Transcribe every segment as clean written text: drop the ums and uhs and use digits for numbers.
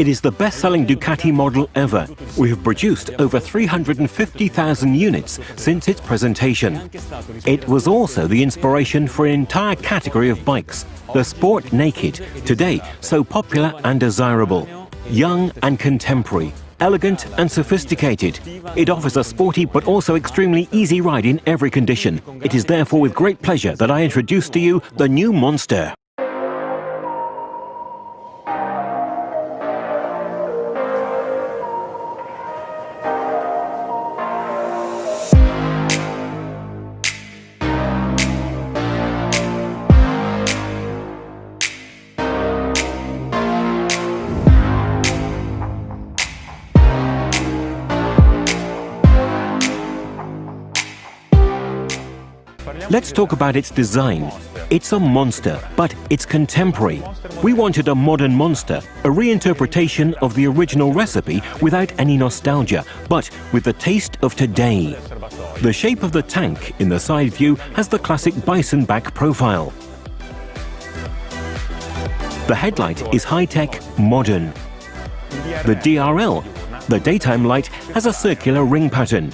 It is the best-selling Ducati model ever. We have produced over 350,000 units since its presentation. It was also the inspiration for an entire category of bikes, the Sport Naked, today so popular and desirable. Young and contemporary, elegant and sophisticated. It offers a sporty but also extremely easy ride in every condition. It is therefore with great pleasure that I introduce to you the new Monster. Let's talk about its design. It's a monster, but it's contemporary. We wanted a modern monster, a reinterpretation of the original recipe without any nostalgia, but with the taste of today. The shape of the tank in the side view has the classic bison back profile. The headlight is high-tech, modern. The DRL, the daytime light, has a circular ring pattern.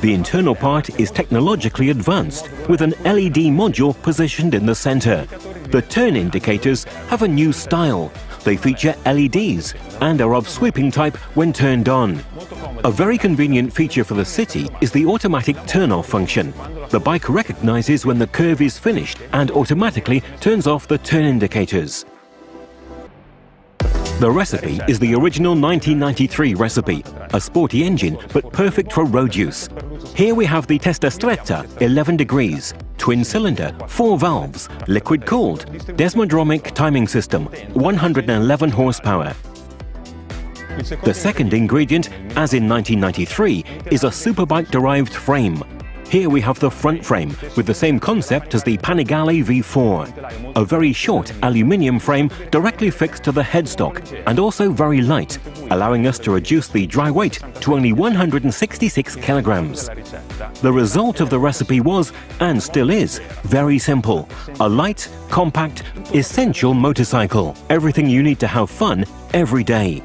The internal part is technologically advanced, with an LED module positioned in the center. The turn indicators have a new style. They feature LEDs and are of sweeping type when turned on. A very convenient feature for the city is the automatic turn-off function. The bike recognizes when the curve is finished and automatically turns off the turn indicators. The recipe is the original 1993 recipe, a sporty engine but perfect for road use. Here we have the Testastretta 11 degrees, twin-cylinder, 4 valves, liquid-cooled, Desmodromic timing system, 111 horsepower. The second ingredient, as in 1993, is a superbike-derived frame. Here we have the front frame, with the same concept as the Panigale V4. A very short aluminium frame directly fixed to the headstock and also very light, allowing us to reduce the dry weight to only 166 kilograms. The result of the recipe was, and still is, very simple. A light, compact, essential motorcycle. Everything you need to have fun every day.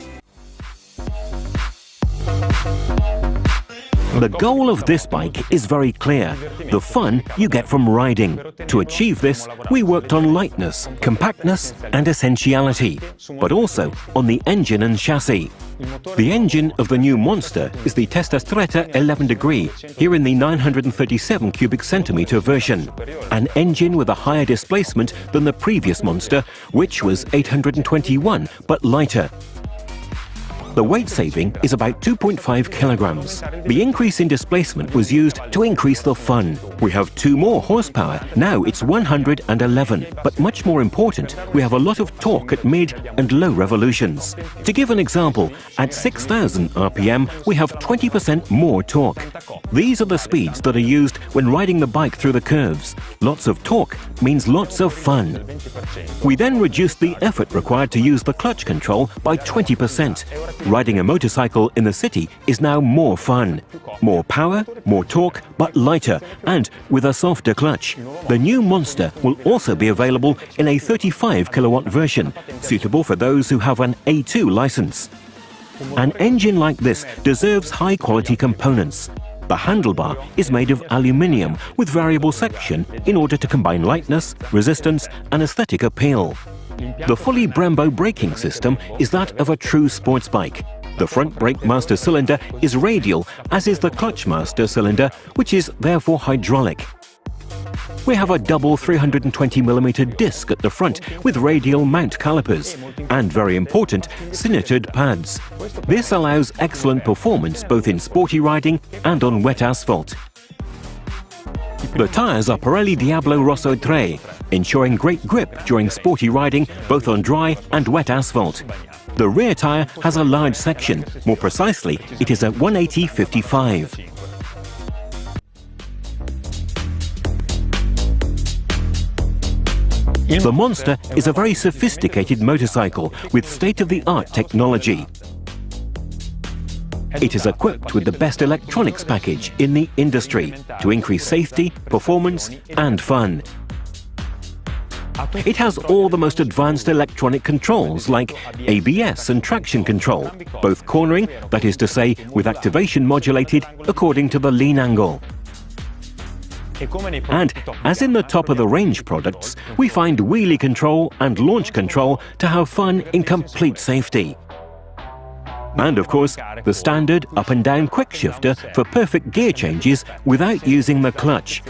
The goal of this bike is very clear, the fun you get from riding. To achieve this, we worked on lightness, compactness and essentiality, but also on the engine and chassis. The engine of the new Monster is the Testastretta 11 degree, here in the 937 cubic centimeter version. An engine with a higher displacement than the previous Monster, which was 821, but lighter. The weight saving is about 2.5 kilograms. The increase in displacement was used to increase the fun. We have 2 more horsepower, now it's 111. But much more important, we have a lot of torque at mid and low revolutions. To give an example, at 6,000 RPM, we have 20% more torque. These are the speeds that are used when riding the bike through the curves. Lots of torque means lots of fun. We then reduced the effort required to use the clutch control by 20%. Riding a motorcycle in the city is now more fun. More power, more torque, but lighter, and with a softer clutch. The new Monster will also be available in a 35 kilowatt version, suitable for those who have an A2 license. An engine like this deserves high-quality components. The handlebar is made of aluminium with variable section in order to combine lightness, resistance, and aesthetic appeal. The fully Brembo braking system is that of a true sports bike. The front brake master cylinder is radial, as is the clutch master cylinder, which is therefore hydraulic. We have a double 320mm disc at the front with radial mount calipers and, very important, cinettered pads. This allows excellent performance both in sporty riding and on wet asphalt. The tyres are Pirelli Diablo Rosso 3, ensuring great grip during sporty riding both on dry and wet asphalt. The rear tyre has a large section, more precisely, it is a 180/55. The Monster is a very sophisticated motorcycle with state-of-the-art technology. It is equipped with the best electronics package in the industry to increase safety, performance and fun. It has all the most advanced electronic controls like ABS and traction control, both cornering, that is to say, with activation modulated according to the lean angle. And, as in the top-of-the-range products, we find wheelie control and launch control to have fun in complete safety. And, of course, the standard up-and-down quick shifter for perfect gear changes without using the clutch.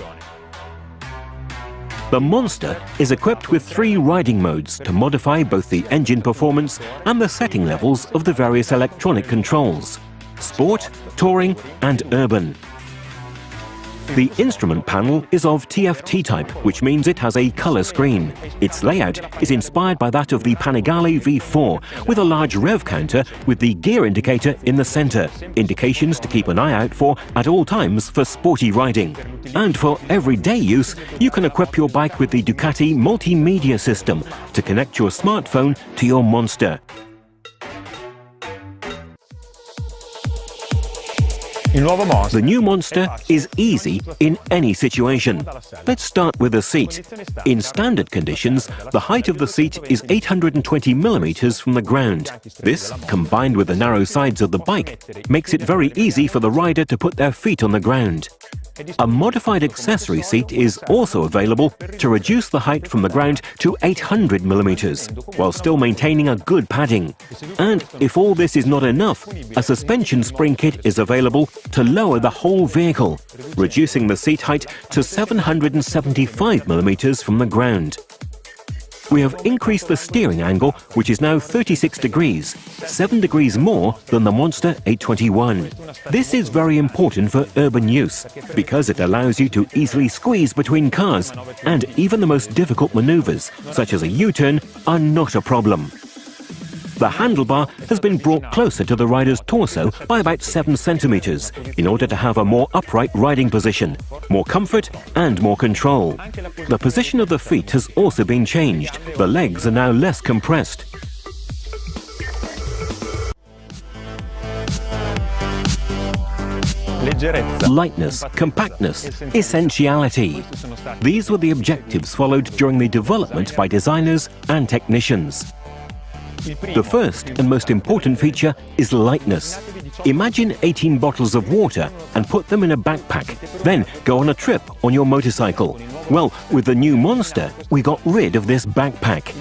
The Monster is equipped with 3 riding modes to modify both the engine performance and the setting levels of the various electronic controls: Sport, Touring and Urban. The instrument panel is of TFT type, which means it has a colour screen. Its layout is inspired by that of the Panigale V4, with a large rev counter with the gear indicator in the centre, indications to keep an eye out for at all times for sporty riding. And for everyday use, you can equip your bike with the Ducati multimedia system to connect your smartphone to your Monster. The new Monster is easy in any situation. Let's start with the seat. In standard conditions, the height of the seat is 820 millimeters from the ground. This, combined with the narrow sides of the bike, makes it very easy for the rider to put their feet on the ground. A modified accessory seat is also available to reduce the height from the ground to 800 millimeters, while still maintaining a good padding. And if all this is not enough, a suspension spring kit is available to lower the whole vehicle, reducing the seat height to 775 millimeters from the ground. We have increased the steering angle, which is now 36 degrees, 7 degrees more than the Monster 821. This is very important for urban use, because it allows you to easily squeeze between cars, and even the most difficult maneuvers, such as a U-turn, are not a problem. The handlebar has been brought closer to the rider's torso by about 7 centimeters in order to have a more upright riding position, more comfort and more control. The position of the feet has also been changed. The legs are now less compressed. Lightness, compactness, essentiality. These were the objectives followed during the development by designers and technicians. The first and most important feature is lightness. Imagine 18 bottles of water and put them in a backpack, then go on a trip on your motorcycle. Well, with the new Monster, we got rid of this backpack.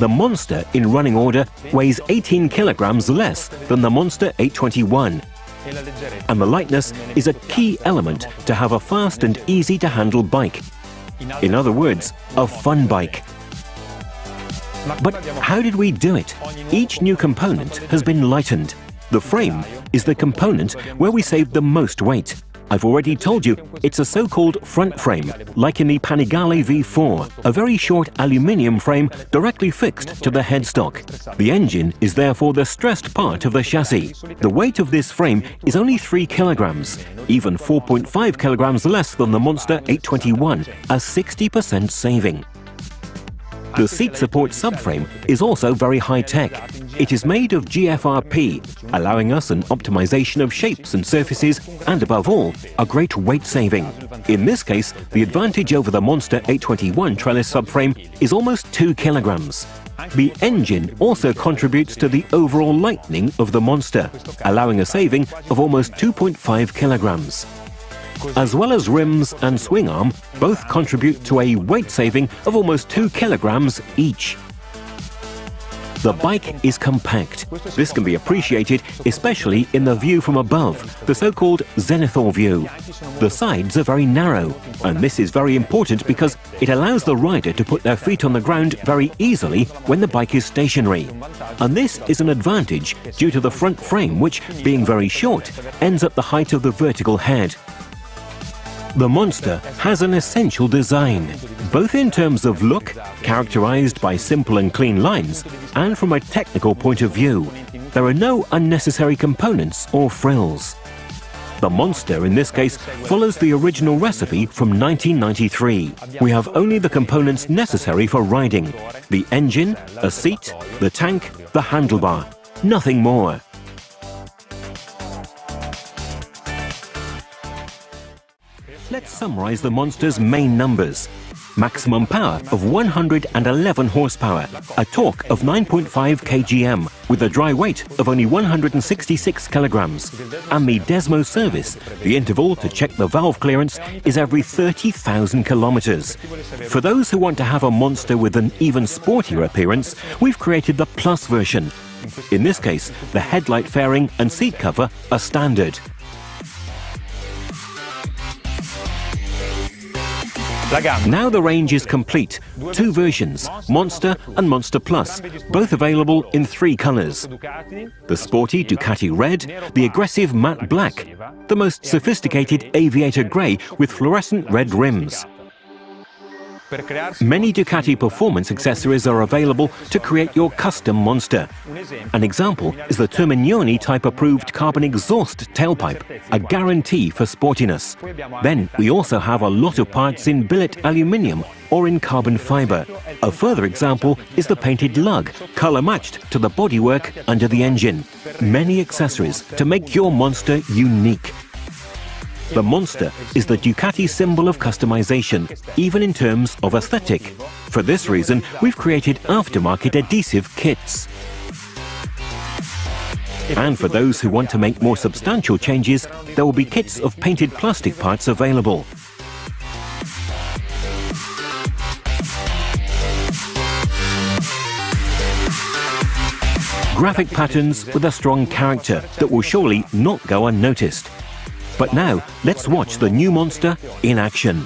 The Monster, in running order, weighs 18 kilograms less than the Monster 821. And the lightness is a key element to have a fast and easy-to-handle bike. In other words, a fun bike. But how did we do it? Each new component has been lightened. The frame is the component where we saved the most weight. I've already told you it's a so-called front frame, like in the Panigale V4, a very short aluminium frame directly fixed to the headstock. The engine is therefore the stressed part of the chassis. The weight of this frame is only 3 kilograms, even 4.5 kilograms less than the Monster 821, a 60% saving. The seat support subframe is also very high-tech. It is made of GFRP, allowing us an optimization of shapes and surfaces and, above all, a great weight saving. In this case, the advantage over the Monster 821 trellis subframe is almost 2 kilograms. The engine also contributes to the overall lightening of the Monster, allowing a saving of almost 2.5 kilograms. As well as rims and swing arm, both contribute to a weight saving of almost 2 kilograms each. The bike is compact. This can be appreciated especially in the view from above, the so-called zenithal view. The sides are very narrow, and this is very important because it allows the rider to put their feet on the ground very easily when the bike is stationary. And this is an advantage due to the front frame, which, being very short, ends at the height of the vertical head. The Monster has an essential design, both in terms of look, characterized by simple and clean lines, and from a technical point of view. There are no unnecessary components or frills. The Monster, in this case, follows the original recipe from 1993. We have only the components necessary for riding: the engine, a seat, the tank, the handlebar. Nothing more. Let's summarize the Monster's main numbers. maximum power of 111 horsepower, a torque of 9.5 kgm, with a dry weight of only 166 kilograms. And the Desmo service, the interval to check the valve clearance, is every 30,000 kilometers. For those who want to have a Monster with an even sportier appearance, we've created the Plus version. In this case, the headlight fairing and seat cover are standard. Now the range is complete. Two versions, Monster and Monster Plus, both available in 3 colors. The sporty Ducati Red, the aggressive matte black, the most sophisticated aviator grey with fluorescent red rims. Many Ducati performance accessories are available to create your custom Monster. An example is the Terminioni type-approved carbon exhaust tailpipe, a guarantee for sportiness. Then we also have a lot of parts in billet aluminium or in carbon fibre. A further example is the painted lug, colour-matched to the bodywork under the engine. Many accessories to make your Monster unique. The Monster is the Ducati symbol of customization, even in terms of aesthetic. For this reason, we've created aftermarket adhesive kits. And for those who want to make more substantial changes, there will be kits of painted plastic parts available. Graphic patterns with a strong character that will surely not go unnoticed. But now, let's watch the new Monster in action.